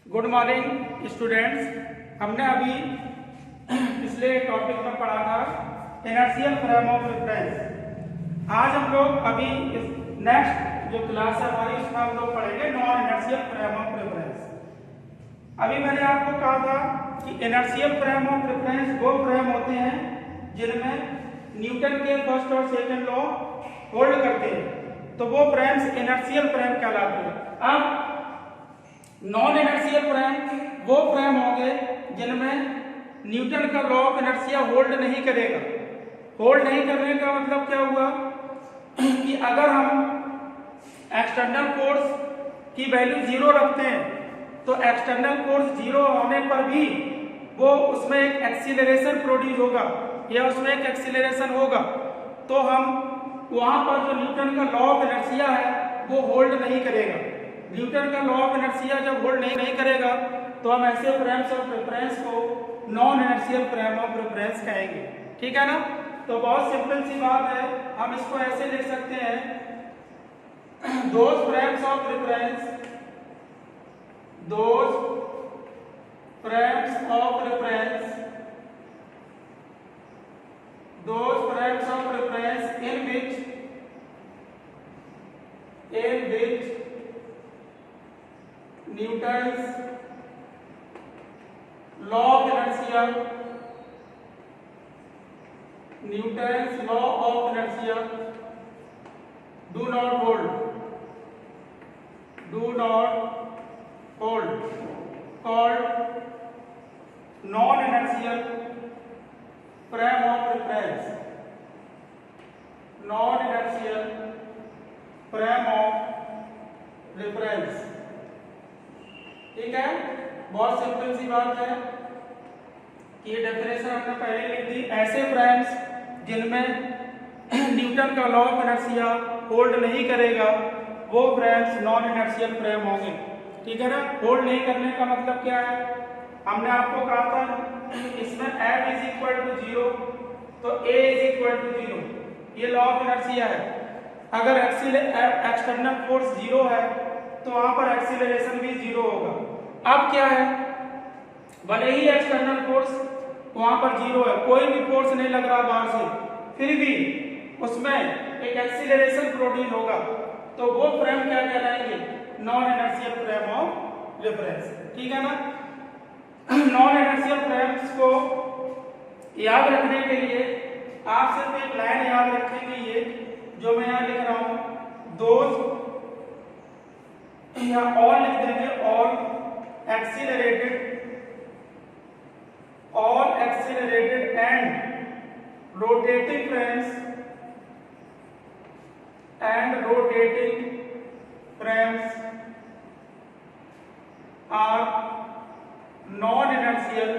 Good morning students. हमने अभी पिछले टॉपिक में पढ़ा था इनर्शियल फ्रेम ऑफ रेफरेंस। आज हम लोग अभी नेक्स्ट जो क्लास है हमारी उसमें हम लोग पढ़ेंगे non inertial frame of reference. अभी मैंने आपको कहा था कि इनर्शियल फ्रेम ऑफ रेफरेंस वो फ्रेम होते हैं जिनमें न्यूटन के फर्स्ट और सेकंड लॉ होल्ड करते हैं, तो वो फ्रेम्स इनर्शियल फ्रेम कहलाते हैं। अब नॉन इनर्शियल फ्रेम वो फ्रेम होंगे जिनमें न्यूटन का लॉ ऑफ इनर्शिया होल्ड नहीं करेगा। होल्ड नहीं करने का मतलब क्या हुआ कि अगर हम एक्सटर्नल फोर्स की वैल्यू 0 रखते हैं तो एक्सटर्नल फोर्स 0 होने पर भी वो उसमें एक एक्सीलरेशन प्रोड्यूस होगा या उसमें एक एक्सीलरेशन होगा, तो हम वहां पर जो न्यूटन का लॉ ऑफ इनर्शिया है वो होल्ड नहीं करेगा। न्यूटन का लॉ ऑफ इनर्शिया जब होल्ड नहीं करेगा तो हम ऐसे फ्रेम्स ऑफ रेफरेंस को non inertial frame of reference कहेंगे। ठीक है ना। तो बहुत सिंपल सी बात है, हम इसको ऐसे लिख सकते हैं, those frames of reference in which Newton's law of inertia do not hold called non-inertial frame of reference, non-inertial frame of reference। ठीक है, बहुत सिंपल सी बात है कि ये डेफिनेशन हमने पहले लिख दी। ऐसे फ्रेम्स जिनमें न्यूटन का लॉ ऑफ इनर्शिया होल्ड नहीं करेगा वो फ्रेम्स नॉन इनर्शियल फ्रेम होंगे। ठीक है ना। होल्ड नहीं करने का मतलब क्या है, हमने आपको कहा था इसमें F = 0 तो A = 0, ये लॉ ऑफ इनर्शिया है। अगर एक्सटर्नल फोर्स 0 है तो वहां पर एक्सीलरेशन भी 0 होगा। अब क्या है, भले ही एक्सटर्नल फोर्स वहां पर 0 है, कोई भी फोर्स नहीं लग रहा बाहर से, फिर भी उसमें एक एक्सीलरेशन प्रोड्यूस होगा, तो वो फ्रेम क्या कहलाएंगे, non inertial frame of reference. ठीक है ना। नॉन इनर्शियल फ्रेम्स को याद रखने के लिए आप सिर्फ एक लाइन याद रखेंगे, ये जो मैं यहां लिख रहा हूं, दोज या ऑल लिख देंगे, all accelerated and rotating frames are non-inertial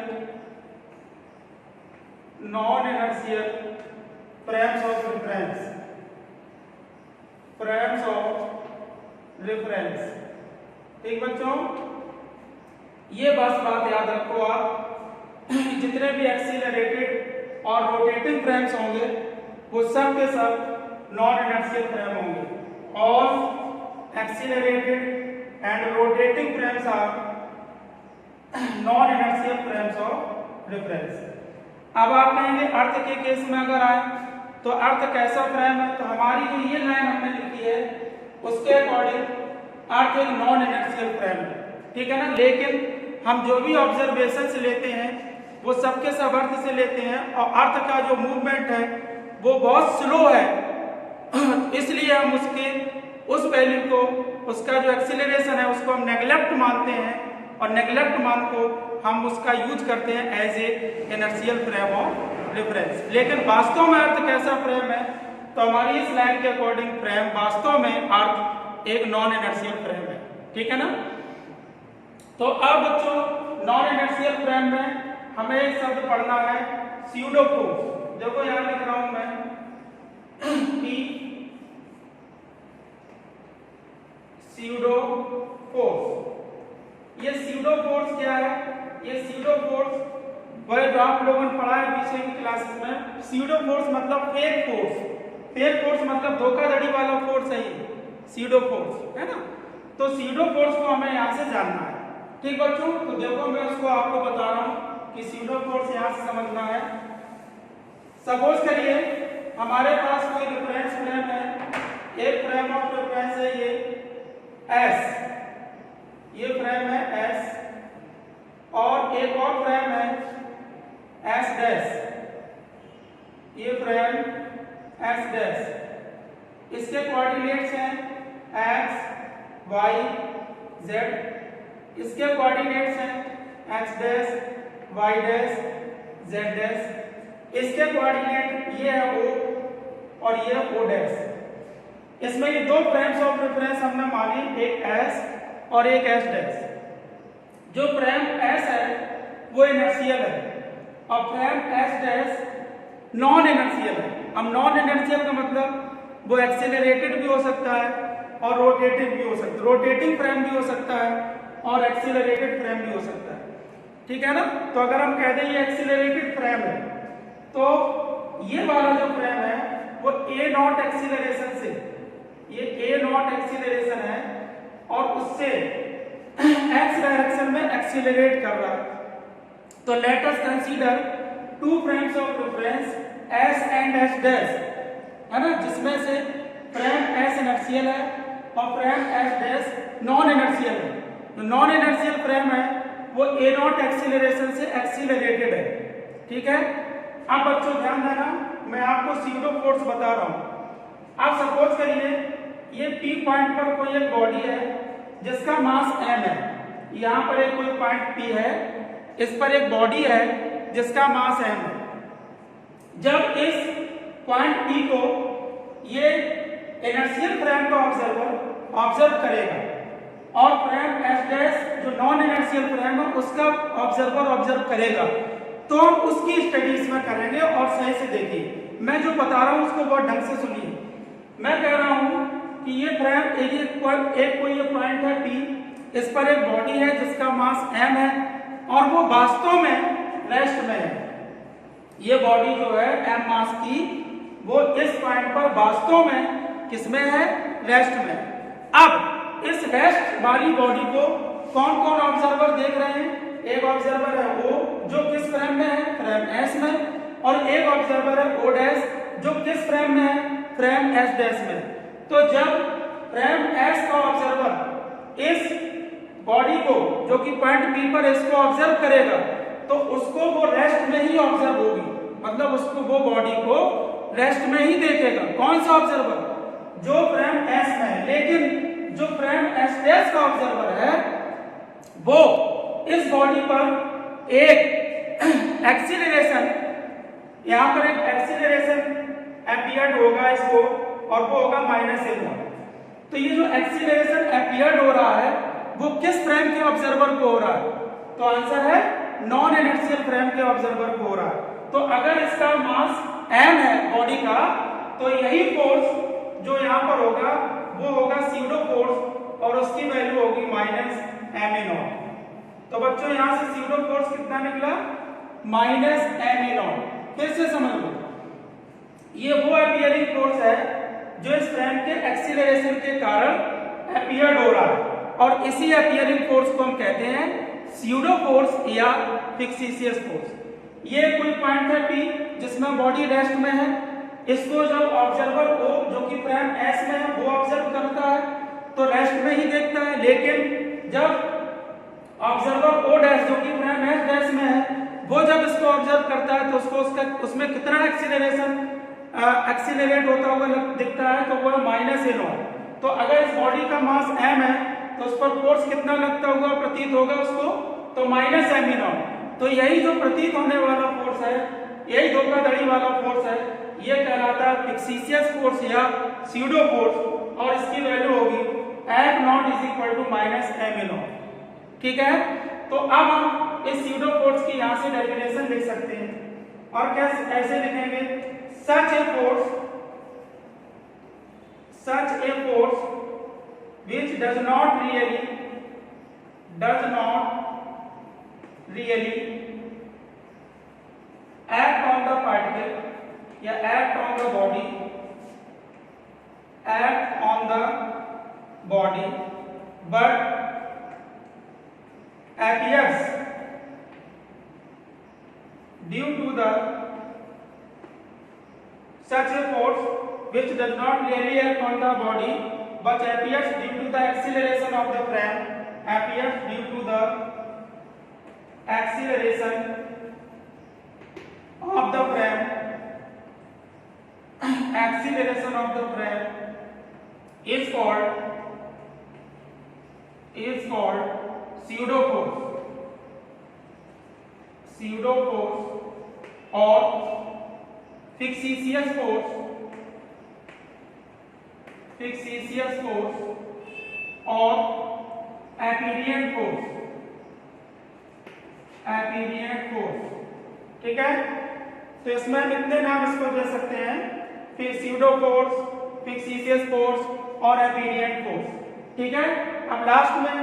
frames of reference। ठीक बच्चों, ये बस बात याद रखो आप, जितने भी एक्सीलरेटेड और रोटेटिंग फ्रेम्स होंगे वो सब के सब नॉन इनर्शियल फ्रेम होंगे। और accelerated and rotating frames are non inertial frames of reference. अब आप कहेंगे अर्थ के केस में अगर आए तो अर्थ कैसा फ्रेम है, तो हमारी जो ये लाइन हमने लिखी है उसके अकॉर्डिंग अर्थ एक नॉन इनर्शियल फ्रेम है। ठीक है ना। लेकिन हम जो भी ऑब्जर्वेशन से लेते हैं वो सबके सब अर्थ से लेते हैं और अर्थ का जो मूवमेंट है वो बहुत स्लो है, इसलिए हम उसके उस वैल्यू को, उसका जो एक्सीलरेशन है उसको हम नेग्लेक्ट मानते हैं और नेग्लेक्ट मान को हम उसका यूज करते हैं as a inertial frame of reference. लेकिन वास्तव में अर्थ कैसा फ्रेम है, तो हमारी इस लाइन के अकॉर्डिंग फ्रेम वास्तव में अर्थ एक नॉन इनर्शियल फ्रेम है। ठीक है ना। तो अब बच्चों नॉन इनर्शियल फ्रेम में हमें एक शब्द पढ़ना है, स्यूडो फोर्स। देखो यहां लिख रहा हूं मैं कि स्यूडो फोर्स। ये स्यूडो फोर्स क्या है, ये स्यूडो फोर्स वह जो आप लोगों ने पढ़ा है पीछे की क्लासेस में। स्यूडो फोर्स मतलब फेक फोर्स, फेक फोर्स मतलब धोखाधड़ी वाला फोर्स है, ये स्यूडो फोर्स है ना। तो स्यूडो फोर्स को हमें यहां से जानना है। ठीक बच्चों, तो देखो मैं उसको आपको बता रहा हूँ कि स्यूडो फोर्स यहाँ से समझना है। सपोज करिए हमारे पास कोई रेफरेंस फ्रेम है, एक फ्रेम ऑफ रेफरेंस है ये एस, ये फ्रेम है एस, और एक और फ्रेम है एस डैश, ये फ्रेम एस डैश। इसके कोऑर्डिनेट्स हैं एक्स वाई जेड, इसके कोऑर्डिनेट्स हैं X dash Y dash Z dash, इसके कोऑर्डिनेट ये है ओ और ये ओ डैश। इसमें ये दो फ्रेम्स ऑफ रेफरेंस हमने मानी, एक एस और एक एस डैश। जो फ्रेम एस है वो इनर्शियल है और frame S dash non inertial है। अब नॉन इनर्शियल का मतलब वो एक्सीलरेटेड भी हो सकता है और रोटेटिव भी हो सकता है, रोटेटिंग फ्रेम भी हो सकता है और एक्सीलरेटेड फ्रेम भी हो सकता है, ठीक है ना। तो अगर हम कह दें ये एक्सीलरेटेड फ्रेम है तो ये वाला जो फ्रेम है वो ए नॉट एक्सीलरेशन से, ये ए नॉट एक्सीलरेशन है और उससे एक्स डायरेक्शन में एक्सीलरेट कर रहा है। तो let us consider two frames of reference S and S dash, है ना, जिसमें से फ्रेम एस इनर्शियल है और frame S dash non inertial है। तो नॉन इनर्शियल फ्रेम है वो ए नॉट एक्सीलरेशन से एक्सीलरेटेड है, ठीक है। अब बच्चों ध्यान देना, मैं आपको स्यूडो फोर्स बता रहा हूं। आप सपोज करिए ये पी पॉइंट पर कोई एक बॉडी है जिसका मास m है, यहाँ पर एक कोई पॉइंट P है, इस पर एक बॉडी है जिसका मास m है। जब इस पॉइंट P को ये इनर्शियल फ्रेम का ऑब्जर्व करेगा और फ्रेम S डैश जो नॉन इनर्शियल फ्रेम है उसका ऑब्जर्व करेगा, तो हम उसकी स्टडी इसमें करेंगे। और सही से देखिए, मैं जो बता रहा हूं उसको बहुत ढंग से सुनिए। मैं कह रहा हूं कि ये फ्रेम एक कोई ये पॉइंट है P, इस पर एक बॉडी है जिसका मास m है और वो वास्तव में रेस्ट में है। ये बॉडी जो है m मास की वो इस पॉइंट पर वास्तव में किसमें है, रेस्ट में। अब इस रेस्ट वाली बॉडी को कौन कौन ऑब्जर्वर देख रहे हैं, एक ऑब्जर्वर है O जो किस फ्रेम में है, फ्रेम S में, और एक ऑब्जर्वर है O डैश जो किस फ्रेम में है, फ्रेम S डैश में। तो जब फ्रेम S का ऑब्जर्वर इस बॉडी को जो कि पॉइंट P पर इसको ऑब्जर्व करेगा तो उसको वो रेस्ट में ही ऑब्जर्व होगी, मतलब उसको वो बॉडी को रेस्ट में ही देखेगा। कौन सा ऑब्जर्वर, जो फ्रेम S में है। लेकिन जो फ्रेम S डैश का ऑब्जर्वर है वो इस बॉडी पर एक एक्सीलरेशन, यहां पर एक एक्सीलरेशन अपीयर्ड होगा इसको और वो होगा -m1। तो ये जो एक्सीलरेशन अपीयर्ड हो रहा है वो किस फ्रेम के ऑब्जर्वर को हो रहा है, तो आंसर है नॉन इनर्शियल फ्रेम के ऑब्जर्वर को हो रहा है। तो अगर इसका मास m है बॉडी का, तो यही फोर्स जो यहां पर होगा वो होगा स्यूडो फोर्स और उसकी वैल्यू होगी -m0। तो बच्चों यहां से स्यूडो फोर्स कितना निकला, -m0। फिर से समझ लो, ये वो अपीयरिंग फोर्स है जो इस फ्रेम के एक्सीलरेशन के कारण अपीयर्ड हो रहा है और इसी अपीयरिंग फोर्स को हम कहते हैं स्यूडो फोर्स या फिक्सिशियस फोर्स। ये कोई पॉइंट है P जिसमें बॉडी रेस्ट में है, इसको जब ऑब्जर्वर O जो कि फ्रेम S में है वो ऑब्जर्व करता है तो रेस्ट में ही देखता है। लेकिन जब ऑब्जर्वर O डैश जो कि फ्रेम S डैश में है वो जब इसको ऑब्जर्व करता है तो उसको उसमें कितना एक्सीलरेट होता हुआ दिखता है, तो वो -m0। तो अगर इस बॉडी का मास m है तो उस पर फोर्स कितना लगता हुआ प्रतीत होगा उसको, तो -m0। तो यही जो प्रतीत होने वाला फोर्स है, यही धोखाधड़ी वाला फोर्स है, ये कहलाता है फिक्सिशियस फोर्स या स्यूडो फोर्स और इसकी वैल्यू होगी F0 = -m0, ठीक है। तो अब हम इस स्यूडो फोर्स की यहां से डेफिनेशन लिख सकते हैं और कैसे लिखेंगे, such a force which does not really act on the particle या act on the body but appears due to the such a force which does not really act on the body but appears due to the acceleration of the frame, appears due to the acceleration of the frame, acceleration of the frame is called pseudo force, or fictitious force, or apparent force, ठीक है। तो इसमें हम इतने नाम इसको दे सकते हैं, फिर pseudo force, fictitious force और apparent force, ठीक है। अब लास्ट में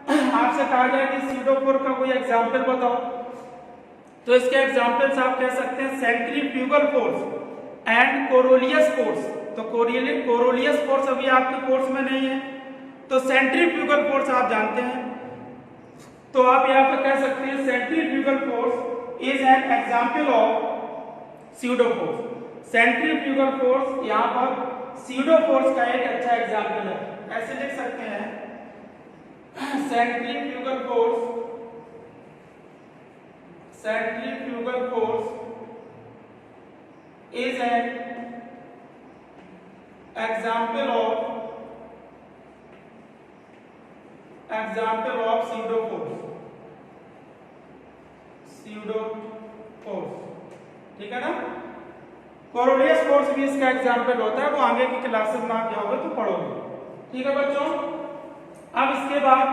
आपसे कहा जाए कि pseudo force का कोई एग्जाम्पल बताओ, तो इसके एग्जाम्पल्स आप कह सकते हैं centrifugal force and Coriolis force. तो कोरोलियस फोर्स अभी आपके कोर्स में नहीं है, तो सेंट्रीफ्यूगल फोर्स आप जानते हैं, तो आप यहाँ पर कह सकते हैं centrifugal force is an example of pseudo force. Centrifugal force यहाँ पर स्यूडो फोर्स का एक अच्छा एग्जाम्पल है, ऐसे लिख सकते हैं centrifugal force is an example of pseudo force, ठीक है ना। कोरोलियस फोर्स भी इसका एग्जाम्पल होता है, वो आगे की क्लासेस में आप जाओगे तो पढ़ोगे, ठीक है बच्चों। अब इसके बाद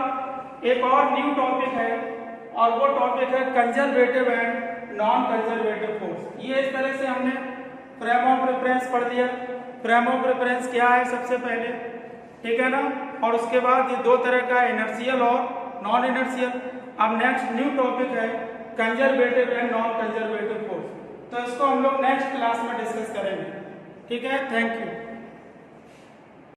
एक और न्यू टॉपिक है, और वो टॉपिक है conservative and non conservative force. ये इस तरह से हमने फ्रेम ऑफ रेफरेंस पढ़ लिया। फ्रेम ऑफ रेफरेंस क्या है सबसे पहले, ठीक है ना, और उसके बाद ये दो तरह का इनर्शियल और नॉन इनर्शियल। अब नेक्स्ट न्यू टॉपिक है conservative and non conservative force, तो इसको हम लोग नेक्स्ट क्लास में डिस्कस करेंगे, ठीक है। Thank you.